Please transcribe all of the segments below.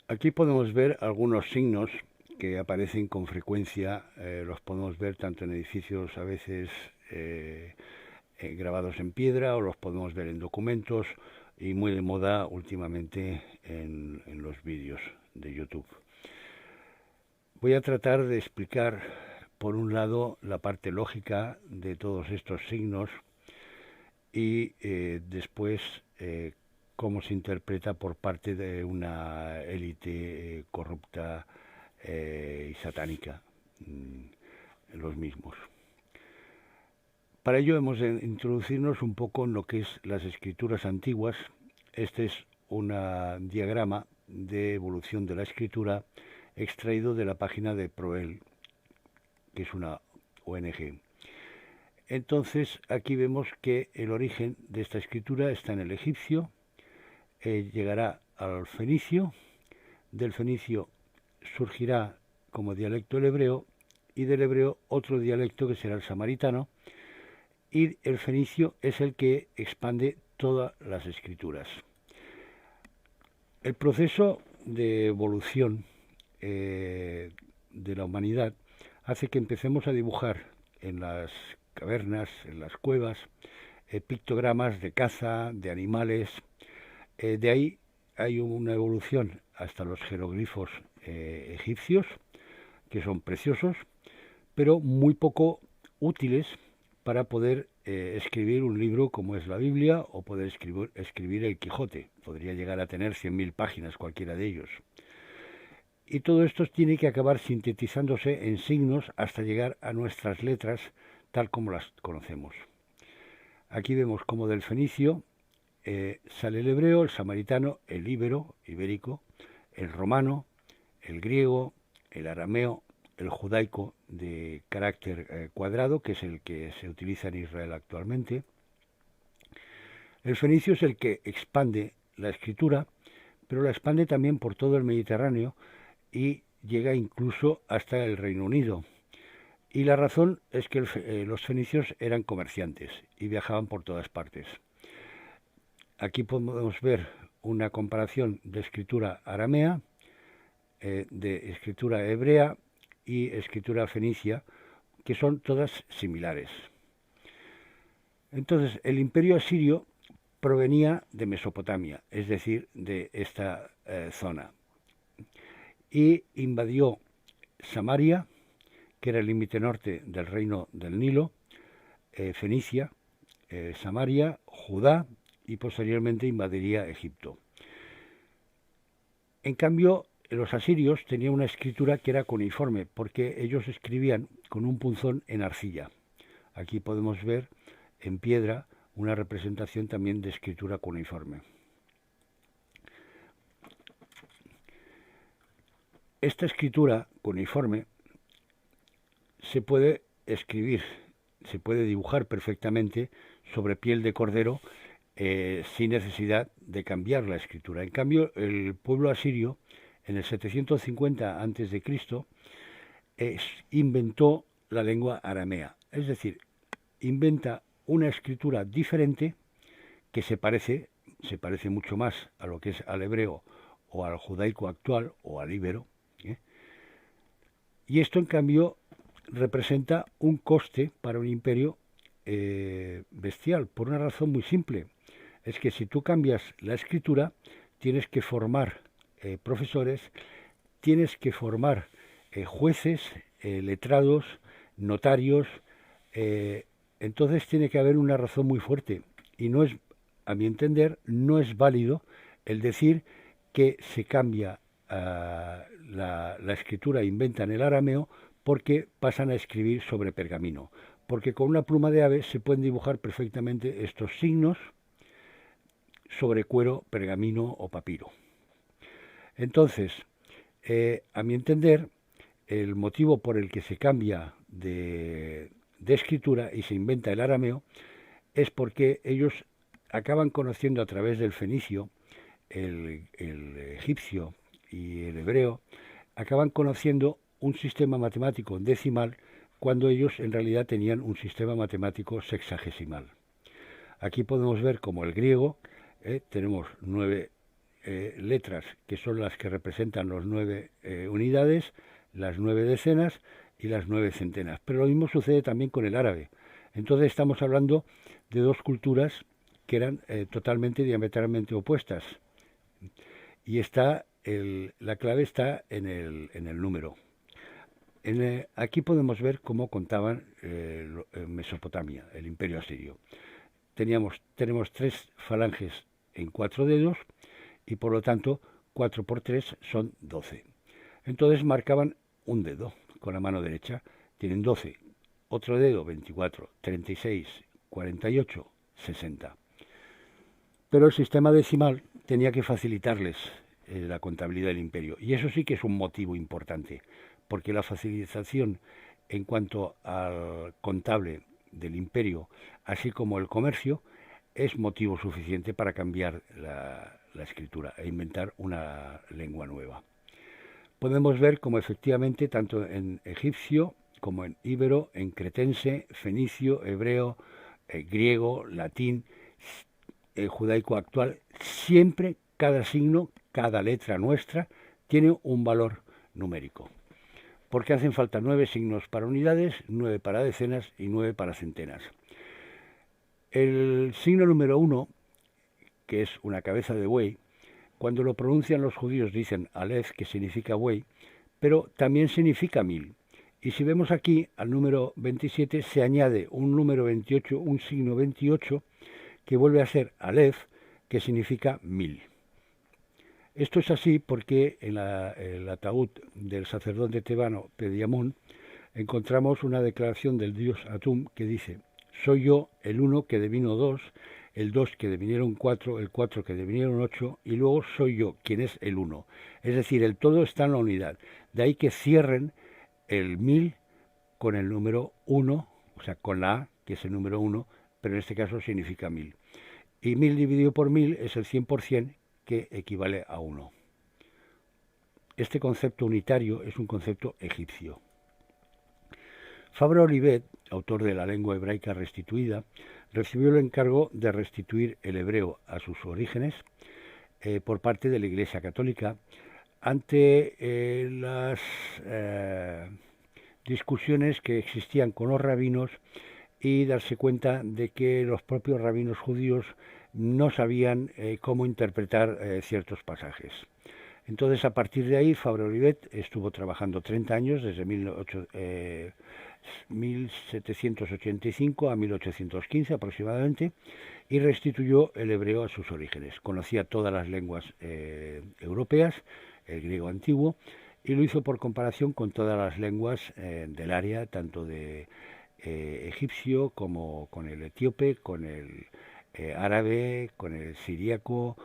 Aquí podemos ver algunos signos que aparecen con frecuencia, los podemos ver tanto en edificios a veces eh, grabados en piedra o los podemos ver en documentos y muy de moda últimamente en los vídeos de YouTube. Voy a tratar de explicar, por un lado, la parte lógica de todos estos signos y después cómo se interpreta por parte de una élite corrupta y satánica los mismos. Para ello hemos de introducirnos un poco en lo que es las escrituras antiguas. Este es un diagrama de evolución de la escritura extraído de la página de Proel, que es una ONG. Entonces aquí vemos que el origen de esta escritura está en el egipcio, llegará al fenicio, del fenicio surgirá como dialecto el hebreo y del hebreo otro dialecto que será el samaritano, y el fenicio es el que expande todas las escrituras. El proceso de evolución de la humanidad hace que empecemos a dibujar en las cavernas, en las cuevas, pictogramas de caza, de animales. De ahí hay una evolución hasta los jeroglifos egipcios, que son preciosos, pero muy poco útiles para poder escribir un libro como es la Biblia o poder escribir el Quijote. Podría llegar a tener 100.000 páginas cualquiera de ellos. Y todo esto tiene que acabar sintetizándose en signos hasta llegar a nuestras letras tal como las conocemos. Aquí vemos como del fenicio sale el hebreo, el samaritano, el íbero, ibérico, el romano, el griego, el arameo, el judaico de carácter cuadrado, que es el que se utiliza en Israel actualmente. El fenicio es el que expande la escritura, pero la expande también por todo el Mediterráneo y llega incluso hasta el Reino Unido. Y la razón es que los fenicios eran comerciantes y viajaban por todas partes. Aquí podemos ver una comparación de escritura aramea, de escritura hebrea y escritura fenicia, que son todas similares. Entonces, el imperio asirio provenía de Mesopotamia, es decir, de esta zona, y invadió Samaria, que era el límite norte del reino del Nilo, Fenicia, Samaria, Judá, y posteriormente invadiría Egipto. En cambio, los asirios tenían una escritura que era cuneiforme, porque ellos escribían con un punzón en arcilla. Aquí podemos ver en piedra una representación también de escritura cuneiforme. Esta escritura cuneiforme se puede escribir, se puede dibujar perfectamente sobre piel de cordero sin necesidad de cambiar la escritura. En cambio, el pueblo asirio, en el 750 a.C., inventó la lengua aramea. Es decir, inventa una escritura diferente que se parece mucho más a lo que es al hebreo o al judaico actual o al íbero. Y esto, en cambio, representa un coste para un imperio bestial, por una razón muy simple. Es que si tú cambias la escritura, tienes que formar profesores, tienes que formar jueces, letrados, notarios. Entonces tiene que haber una razón muy fuerte. Y no es, a mi entender, no es válido el decir que se cambia la escritura e inventan el arameo porque pasan a escribir sobre pergamino. Porque con una pluma de ave se pueden dibujar perfectamente estos signos sobre cuero, pergamino o papiro. Entonces, a mi entender, el motivo por el que se cambia de escritura y se inventa el arameo es porque ellos acaban conociendo a través del fenicio, el egipcio y el hebreo, acaban conociendo un sistema matemático decimal cuando ellos en realidad tenían un sistema matemático sexagesimal. Aquí podemos ver como el griego tenemos 9 letras que son las que representan los 9 unidades, las 9 decenas y las 9 centenas. Pero lo mismo sucede también con el árabe. Entonces estamos hablando de dos culturas que eran totalmente diametralmente opuestas. Y la clave está en el número. Aquí podemos ver cómo contaban en Mesopotamia, el imperio asirio. Tenemos 3 falanges en 4 dedos y por lo tanto 4 por 3 son 12. Entonces marcaban un dedo con la mano derecha, tienen 12, otro dedo 24, 36, 48, 60. Pero el sistema decimal tenía que facilitarles la contabilidad del imperio, y eso sí que es un motivo importante, porque la facilitación en cuanto al contable del imperio, así como el comercio, es motivo suficiente para cambiar la escritura e inventar una lengua nueva. Podemos ver como efectivamente tanto en egipcio como en íbero, en cretense, fenicio, hebreo, griego, latín, judaico actual, siempre cada signo, cada letra nuestra, tiene un valor numérico. Porque hacen falta 9 signos para unidades, 9 para decenas y 9 para centenas. El signo número 1, que es una cabeza de buey, cuando lo pronuncian los judíos dicen Aleph, que significa buey, pero también significa 1000. Y si vemos aquí al número 27 se añade un número 28, un signo 28, que vuelve a ser Aleph, que significa 1000. Esto es así porque en el ataúd del sacerdote tebano Pediamón encontramos una declaración del dios Atum que dice: soy yo el 1 que devino 2, el 2 que devinieron 4, el 4 que devinieron 8, y luego soy yo quien es el 1. Es decir, el todo está en la unidad. De ahí que cierren el 1000 con el número 1, o sea, con la A, que es el número 1, pero en este caso significa 1000. Y 1000 dividido por 1000 es el 100%, que equivale a 1. Este concepto unitario es un concepto egipcio. Fabra-Olivet, autor de la lengua hebraica restituida, recibió el encargo de restituir el hebreo a sus orígenes por parte de la Iglesia Católica ante las discusiones que existían con los rabinos y darse cuenta de que los propios rabinos judíos no sabían cómo interpretar ciertos pasajes. Entonces, a partir de ahí, Fabra-Olivet estuvo trabajando 30 años, desde 1785 a 1815 aproximadamente, y restituyó el hebreo a sus orígenes. Conocía todas las lenguas europeas, el griego antiguo, y lo hizo por comparación con todas las lenguas del área, tanto de egipcio como con el etíope, con el árabe, con el siríaco,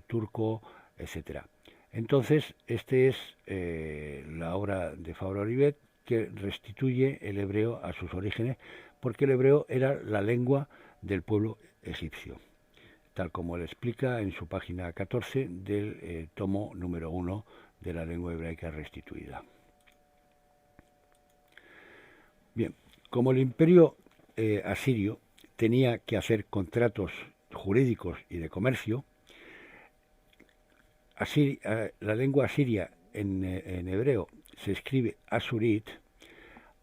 turco, etcétera. Entonces, este es la obra de Fabra-Olivet, que restituye el hebreo a sus orígenes, porque el hebreo era la lengua del pueblo egipcio, tal como él explica en su página 14 del tomo número 1 de la lengua hebraica restituida. Bien, como el imperio asirio tenía que hacer contratos jurídicos y de comercio, la lengua asiria en hebreo se escribe asurit.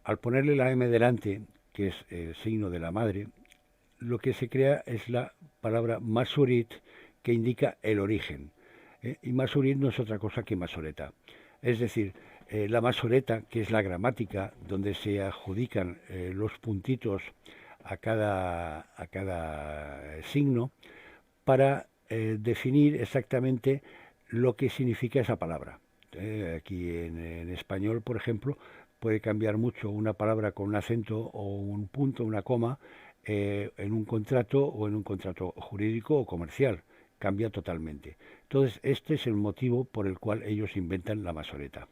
Al ponerle la M delante, que es el signo de la madre, lo que se crea es la palabra masurit, que indica el origen. Y masurit no es otra cosa que masoreta. Es decir, la masoreta, que es la gramática, donde se adjudican los puntitos a cada signo, para definir exactamente lo que significa esa palabra. Aquí en español, por ejemplo, puede cambiar mucho una palabra con un acento o un punto, una coma, en un contrato o en un contrato jurídico o comercial. Cambia totalmente. Entonces, este es el motivo por el cual ellos inventan la masoreta.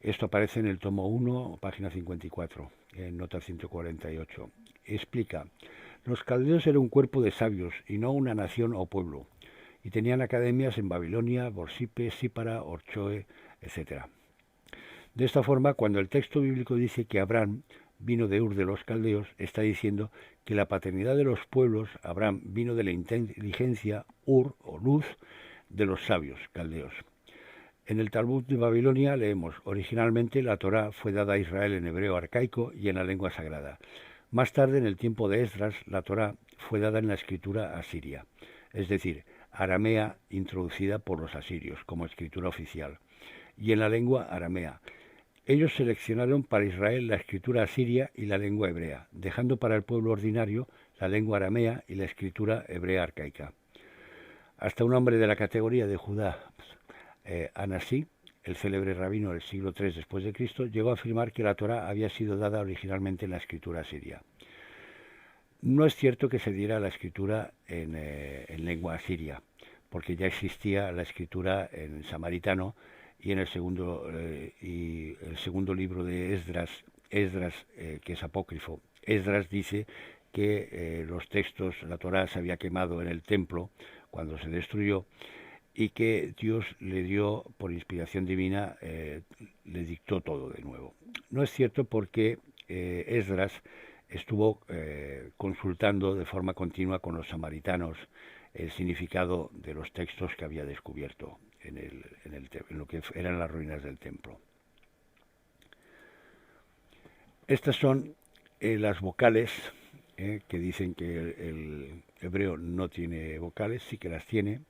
Esto aparece en el tomo 1, página 54, en nota 148. Explica: los caldeos eran un cuerpo de sabios y no una nación o pueblo, y tenían academias en Babilonia, Borsipe, Sípara, Orchoe, etc. De esta forma, cuando el texto bíblico dice que Abraham vino de Ur de los caldeos, está diciendo que la paternidad de los pueblos, Abraham, vino de la inteligencia, Ur o luz, de los sabios caldeos. En el Talmud de Babilonia leemos: originalmente la Torá fue dada a Israel en hebreo arcaico y en la lengua sagrada. Más tarde, en el tiempo de Esdras, la Torá fue dada en la escritura asiria, es decir, aramea introducida por los asirios como escritura oficial, y en la lengua aramea. Ellos seleccionaron para Israel la escritura asiria y la lengua hebrea, dejando para el pueblo ordinario la lengua aramea y la escritura hebrea arcaica. Hasta un hombre de la categoría de Judá, Anasí, el célebre rabino del siglo III después de Cristo, llegó a afirmar que la Torá había sido dada originalmente en la escritura asiria. No es cierto que se diera la escritura en lengua asiria, porque ya existía la escritura en samaritano, y en el segundo libro de Esdras, que es apócrifo, Esdras dice que los textos, la Torá se había quemado en el templo cuando se destruyó, y que Dios le dio, por inspiración divina, le dictó todo de nuevo. No es cierto, porque Esdras estuvo consultando de forma continua con los samaritanos el significado de los textos que había descubierto en lo que eran las ruinas del templo. Estas son las vocales, que dicen que el hebreo no tiene vocales, sí que las tiene,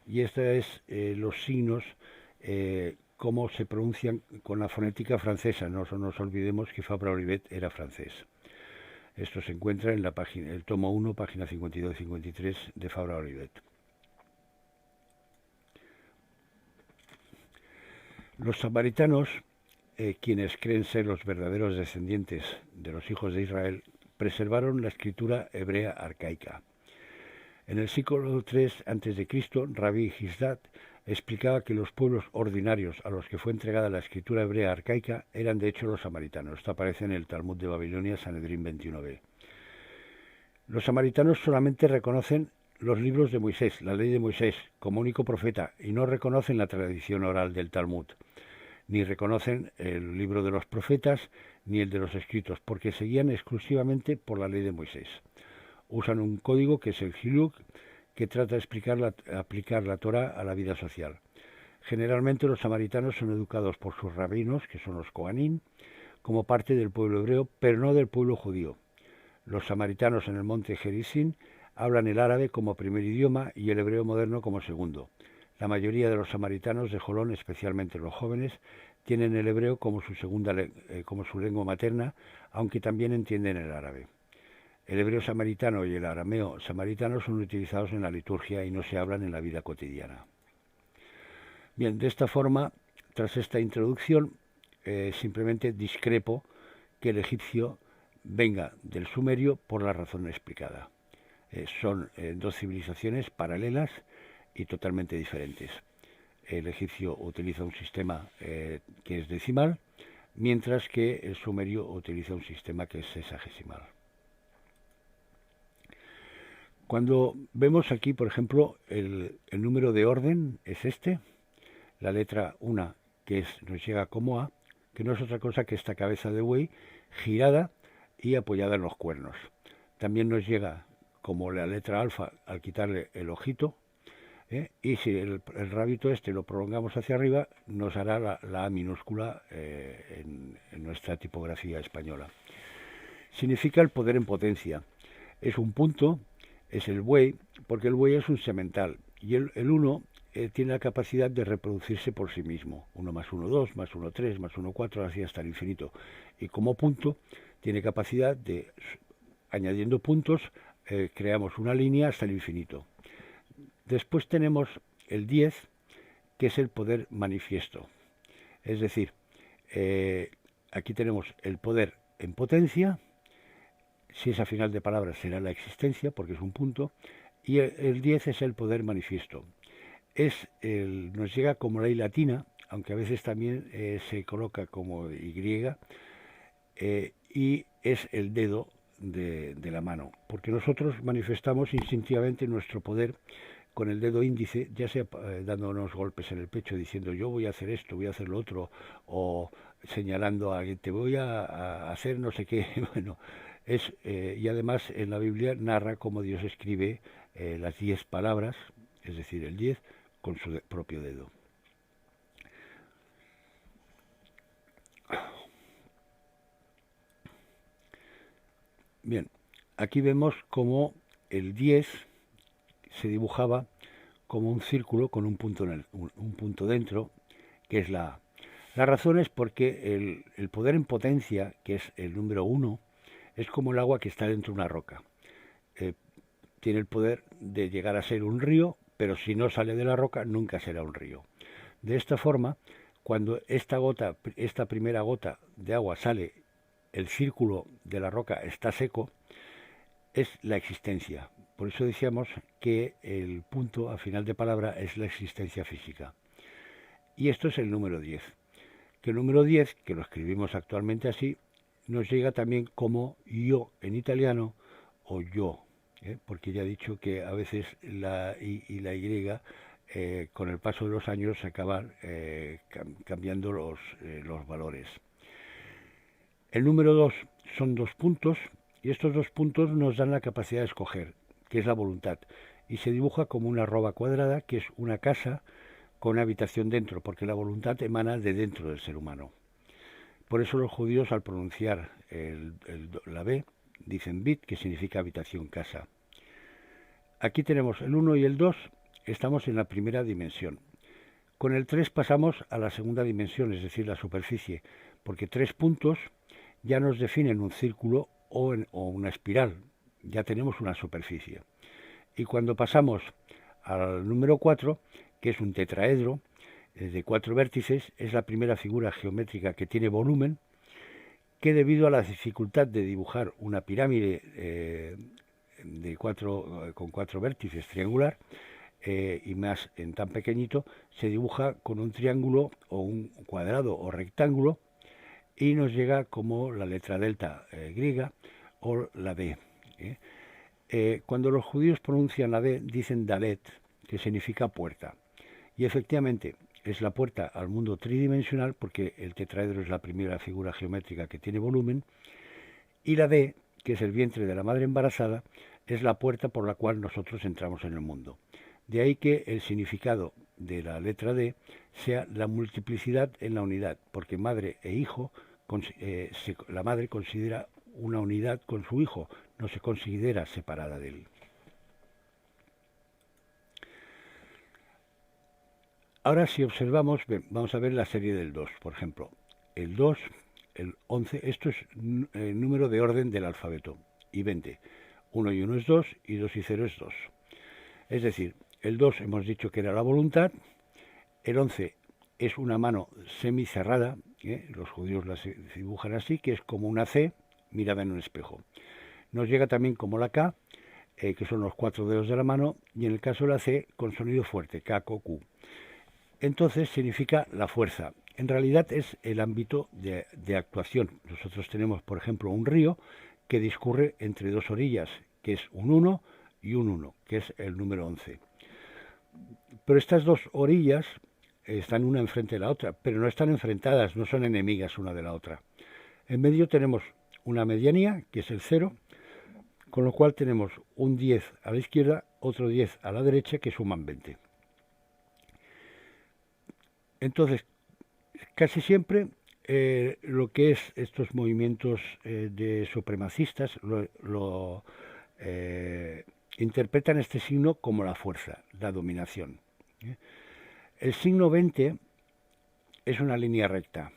y esta es los signos, cómo se pronuncian con la fonética francesa. No nos olvidemos que Fabra-Olivet era francés. Esto se encuentra en el tomo 1, página 52 y 53 de Fabra-Olivet. Los samaritanos, quienes creen ser los verdaderos descendientes de los hijos de Israel, preservaron la escritura hebrea arcaica. En el siglo III a.C., Rabí Hisdad explicaba que los pueblos ordinarios a los que fue entregada la escritura hebrea arcaica eran de hecho los samaritanos. Esto aparece en el Talmud de Babilonia, Sanedrín 21b. Los samaritanos solamente reconocen los libros de Moisés, la ley de Moisés, como único profeta, y no reconocen la tradición oral del Talmud, ni reconocen el libro de los profetas, ni el de los escritos, porque se guían exclusivamente por la ley de Moisés. Usan un código que es el Hiluk, que trata de aplicar la Torá a la vida social. Generalmente los samaritanos son educados por sus rabinos, que son los Kohanim, como parte del pueblo hebreo, pero no del pueblo judío. Los samaritanos en el monte Gerizim hablan el árabe como primer idioma y el hebreo moderno como segundo. La mayoría de los samaritanos de Jolón, especialmente los jóvenes, tienen el hebreo como su lengua materna, aunque también entienden el árabe. El hebreo samaritano y el arameo samaritano son utilizados en la liturgia y no se hablan en la vida cotidiana. Bien, de esta forma, tras esta introducción, simplemente discrepo que el egipcio venga del sumerio por la razón explicada. Son dos civilizaciones paralelas y totalmente diferentes. El egipcio utiliza un sistema que es decimal, mientras que el sumerio utiliza un sistema que es sexagesimal. Cuando vemos aquí, por ejemplo, el número de orden es este, la letra 1, que nos llega como A, que no es otra cosa que esta cabeza de buey girada y apoyada en los cuernos. También nos llega como la letra alfa al quitarle el ojito, y si el rabito lo prolongamos hacia arriba, nos hará la A minúscula en nuestra tipografía española. Significa el poder en potencia. Es un punto, es el buey, porque el buey es un semental, y el 1 tiene la capacidad de reproducirse por sí mismo. 1 más 1, 2, más 1, 3, más 1, 4, así hasta el infinito. Y como punto tiene capacidad de, añadiendo puntos, creamos una línea hasta el infinito. Después tenemos el 10, que es el poder manifiesto. Es decir, aquí tenemos el poder en potencia. Si es a final de palabra será la existencia, porque es un punto, y el 10 es el poder manifiesto. Nos llega como ley latina, aunque a veces también se coloca como Y, y es el dedo de la mano, porque nosotros manifestamos instintivamente nuestro poder con el dedo índice, ya sea dándonos golpes en el pecho diciendo yo voy a hacer esto, voy a hacer lo otro, o señalando a alguien te voy a hacer no sé qué. Bueno, y además en la Biblia narra cómo Dios escribe las 10 palabras, es decir, el 10, con su propio dedo. Bien, aquí vemos cómo el 10 se dibujaba como un círculo con un punto, un punto dentro, que es la A. La razón es porque el poder en potencia, que es el número 1, es como el agua que está dentro de una roca. Tiene el poder de llegar a ser un río, pero si no sale de la roca nunca será un río. De esta forma, cuando esta primera gota de agua sale, el círculo de la roca está seco, es la existencia. Por eso decíamos que el punto a final de palabra es la existencia física. Y esto es el número 10. Que el número 10, que lo escribimos actualmente así, nos llega también como yo en italiano o yo, porque ya he dicho que a veces la I y la Y con el paso de los años se acaban cambiando los valores. El número 2 son 2 puntos y estos 2 puntos nos dan la capacidad de escoger, que es la voluntad, y se dibuja como una arroba cuadrada, que es una casa con una habitación dentro, porque la voluntad emana de dentro del ser humano. Por eso los judíos al pronunciar la B dicen bit, que significa habitación, casa. Aquí tenemos el 1 y el 2, estamos en la primera dimensión. Con el 3 pasamos a la segunda dimensión, es decir, la superficie, porque 3 puntos ya nos definen un círculo o una espiral, ya tenemos una superficie. Y cuando pasamos al número 4, que es un tetraedro de 4 vértices, es la primera figura geométrica que tiene volumen, que debido a la dificultad de dibujar una pirámide con 4 vértices triangular, y más en tan pequeñito, se dibuja con un triángulo o un cuadrado o rectángulo y nos llega como la letra delta griega o la D. Cuando los judíos pronuncian la D, dicen Dalet, que significa puerta. Y efectivamente es la puerta al mundo tridimensional porque el tetraedro es la primera figura geométrica que tiene volumen, y la D, que es el vientre de la madre embarazada, es la puerta por la cual nosotros entramos en el mundo. De ahí que el significado de la letra D sea la multiplicidad en la unidad, porque madre e hijo, la madre considera una unidad con su hijo, no se considera separada de él. Ahora si observamos, vamos a ver la serie del 2, por ejemplo. El 2, el 11, esto es el número de orden del alfabeto, y 20. 1 y 1 es 2, y 2 y 0 es 2. Es decir, el 2 hemos dicho que era la voluntad, el 11 es una mano semicerrada, los judíos la dibujan así, que es como una C mirada en un espejo. Nos llega también como la K, que son los 4 dedos de la mano, y en el caso de la C con sonido fuerte, K, K, Q. Entonces significa la fuerza. En realidad es el ámbito de actuación. Nosotros tenemos, por ejemplo, un río que discurre entre dos orillas, que es un 1 y un 1, que es el número 11. Pero estas dos orillas están una enfrente de la otra, pero no están enfrentadas, no son enemigas una de la otra. En medio tenemos una medianía, que es el 0, con lo cual tenemos un 10 a la izquierda, otro 10 a la derecha, que suman 20. Entonces, casi siempre lo que es estos movimientos de supremacistas lo interpretan este signo como la fuerza, la dominación. El signo 20 es una línea recta.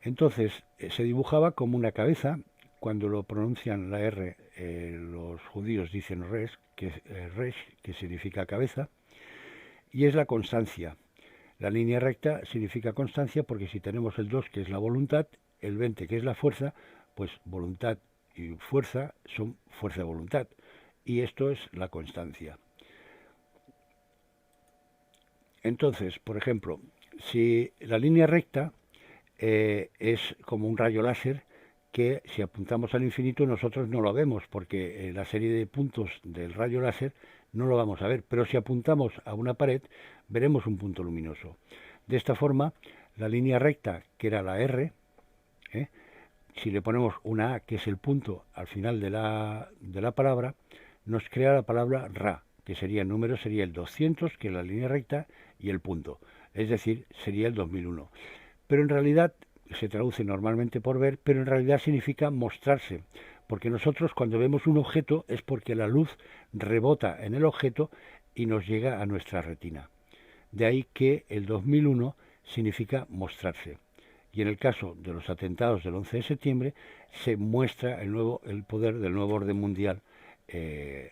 Entonces, se dibujaba como una cabeza. Cuando lo pronuncian la R, los judíos dicen resh, que significa cabeza, y es la constancia. La línea recta significa constancia porque si tenemos el 2, que es la voluntad, el 20, que es la fuerza, pues voluntad y fuerza son fuerza de voluntad. Y esto es la constancia. Entonces, por ejemplo, si la línea recta es como un rayo láser que si apuntamos al infinito nosotros no lo vemos porque la serie de puntos del rayo láser no lo vamos a ver, pero si apuntamos a una pared, veremos un punto luminoso. De esta forma, la línea recta, que era la R, si le ponemos una A, que es el punto al final de la palabra, nos crea la palabra Ra, que sería el número, sería el 200, que es la línea recta, y el punto. Es decir, sería el 2001. Pero en realidad se traduce normalmente por ver, pero en realidad significa mostrarse, porque nosotros cuando vemos un objeto es porque la luz rebota en el objeto y nos llega a nuestra retina. De ahí que el 2001 significa mostrarse. Y en el caso de los atentados del 11 de septiembre se muestra el poder del nuevo orden mundial de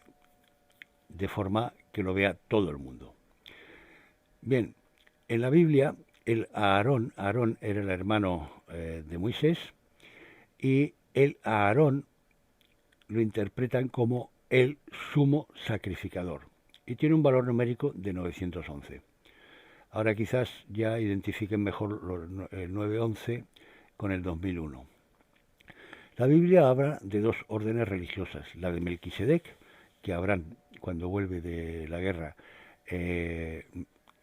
forma que lo vea todo el mundo. Bien, en la Biblia el Aarón era el hermano de Moisés, y el Aarón lo interpretan como el sumo sacrificador y tiene un valor numérico de 911. Ahora quizás ya identifiquen mejor el 911 con el 2001. La Biblia habla de dos órdenes religiosas, la de Melquisedec, que Abraham, cuando vuelve de la guerra,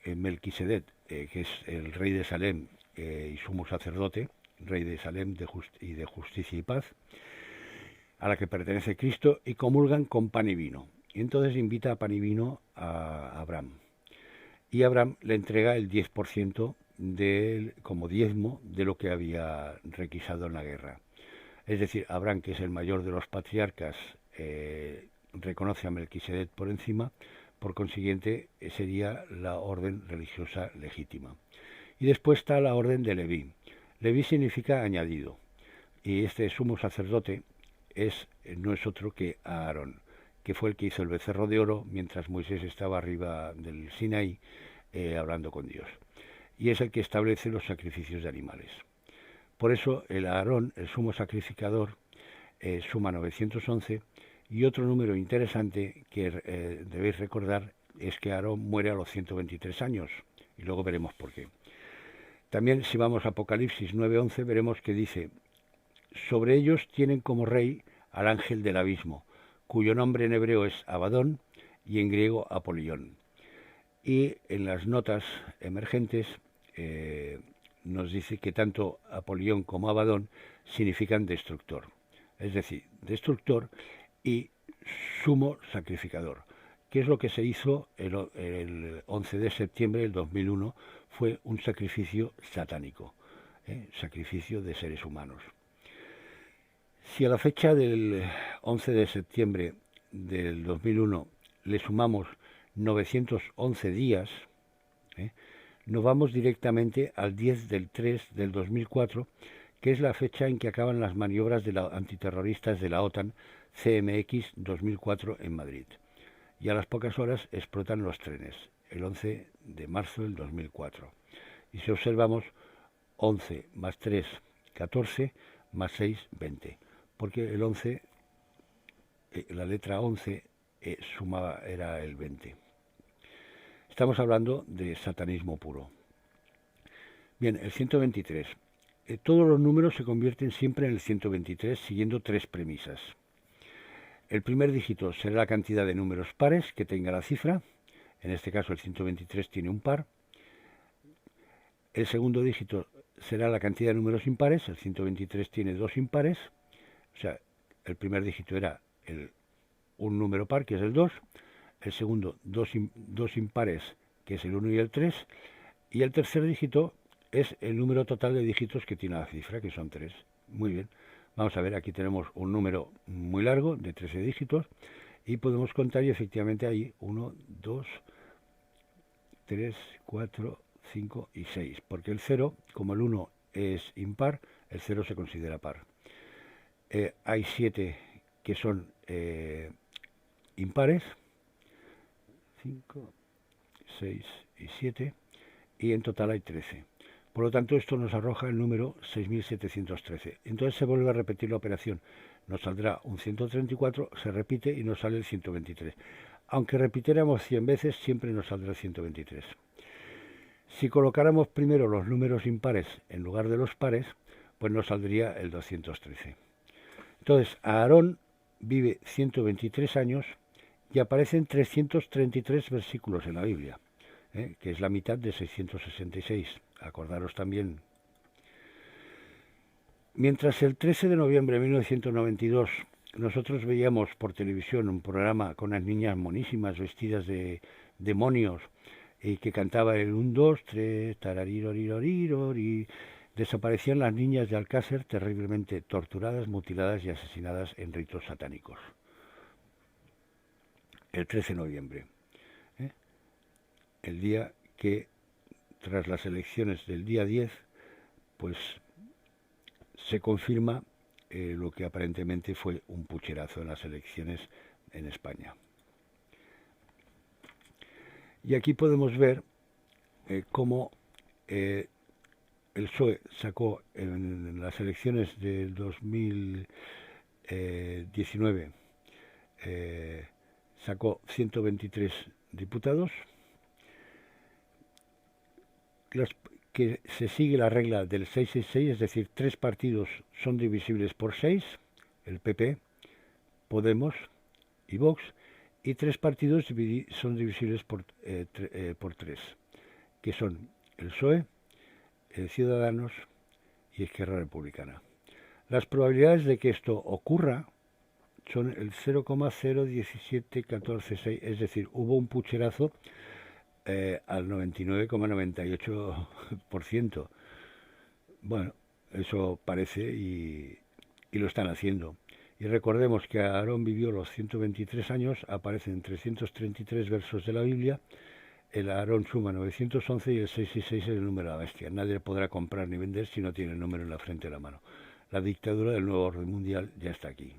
Melquisedec, que es el rey de Salem y sumo sacerdote, rey de Salem y de justicia y paz, a la que pertenece Cristo, y comulgan con pan y vino. Y entonces invita a pan y vino a Abraham. Y Abraham le entrega el 10% como diezmo de lo que había requisado en la guerra. Es decir, Abraham, que es el mayor de los patriarcas, reconoce a Melquisedec por encima, por consiguiente sería la orden religiosa legítima. Y después está la orden de Leví. Leví significa añadido, y este sumo sacerdote no es otro que Aarón, que fue el que hizo el becerro de oro mientras Moisés estaba arriba del Sinaí hablando con Dios. Y es el que establece los sacrificios de animales. Por eso el Aarón, el sumo sacrificador, suma 911, y otro número interesante que debéis recordar es que Aarón muere a los 123 años, y luego veremos por qué. También si vamos a Apocalipsis 9:11 veremos que dice: sobre ellos tienen como rey al ángel del abismo, cuyo nombre en hebreo es Abadón y en griego Apolión. Y en las notas emergentes nos dice que tanto Apolión como Abadón significan destructor. Es decir, destructor y sumo sacrificador. ¿Qué es lo que se hizo el 11 de septiembre del 2001? Fue un sacrificio satánico, sacrificio de seres humanos. Si a la fecha del 11 de septiembre del 2001 le sumamos 911 días, nos vamos directamente al 10 del 3 del 2004, que es la fecha en que acaban las maniobras antiterroristas de la OTAN CMX 2004 en Madrid. Y a las pocas horas explotan los trenes, el 11 de marzo del 2004. Y si observamos, 11 más 3, 14, más 6, 20. Porque el 11, la letra 11 era el 20. Estamos hablando de satanismo puro. Bien, el 123. Todos los números se convierten siempre en el 123 siguiendo tres premisas. El primer dígito será la cantidad de números pares que tenga la cifra. En este caso el 123 tiene un par. El segundo dígito será la cantidad de números impares. El 123 tiene dos impares. O sea, el primer dígito era un número par, que es el 2. El segundo, dos impares, que es el 1 y el 3. Y el tercer dígito es el número total de dígitos que tiene la cifra, que son 3. Muy bien. Vamos a ver, aquí tenemos un número muy largo, de 13 dígitos, y podemos contar, y efectivamente hay 1, 2, 3, 4, 5 y 6. Porque el 0, como el 1 es impar, el 0 se considera par. Hay 7 que son impares, 5, 6 y 7, y en total hay 13. Por lo tanto, esto nos arroja el número 6713. Entonces se vuelve a repetir la operación. Nos saldrá un 134, se repite y nos sale el 123. Aunque repitiéramos 100 veces, siempre nos saldrá el 123. Si colocáramos primero los números impares en lugar de los pares, pues nos saldría el 213. Entonces, Aarón vive 123 años y aparecen 333 versículos en la Biblia, que es la mitad de 666. Acordaros también. Mientras el 13 de noviembre de 1992 nosotros veíamos por televisión un programa con unas niñas monísimas vestidas de demonios y que cantaba el 1, 2, 3, tararirorirorirorir, desaparecían las niñas de Alcácer terriblemente torturadas, mutiladas y asesinadas en ritos satánicos. El 13 de noviembre, el día que tras las elecciones del día 10, pues se confirma lo que aparentemente fue un pucherazo en las elecciones en España. Y aquí podemos ver cómo el PSOE sacó en las elecciones del 2019, sacó 123 diputados, que se sigue la regla del 666, es decir, 3 partidos son divisibles por 6, el PP, Podemos y Vox, y 3 partidos son divisibles por 3, que son el PSOE, Ciudadanos y Esquerra Republicana. Las probabilidades de que esto ocurra son el 0,017176, es decir, hubo un pucherazo al 99,98%. Bueno, eso parece y lo están haciendo. Y recordemos que Aarón vivió los 123 años, aparecen 333 versos de la Biblia, el Aarón suma 911 y el 666 es el número de la bestia. Nadie podrá comprar ni vender si no tiene el número en la frente de la mano. La dictadura del nuevo orden mundial ya está aquí.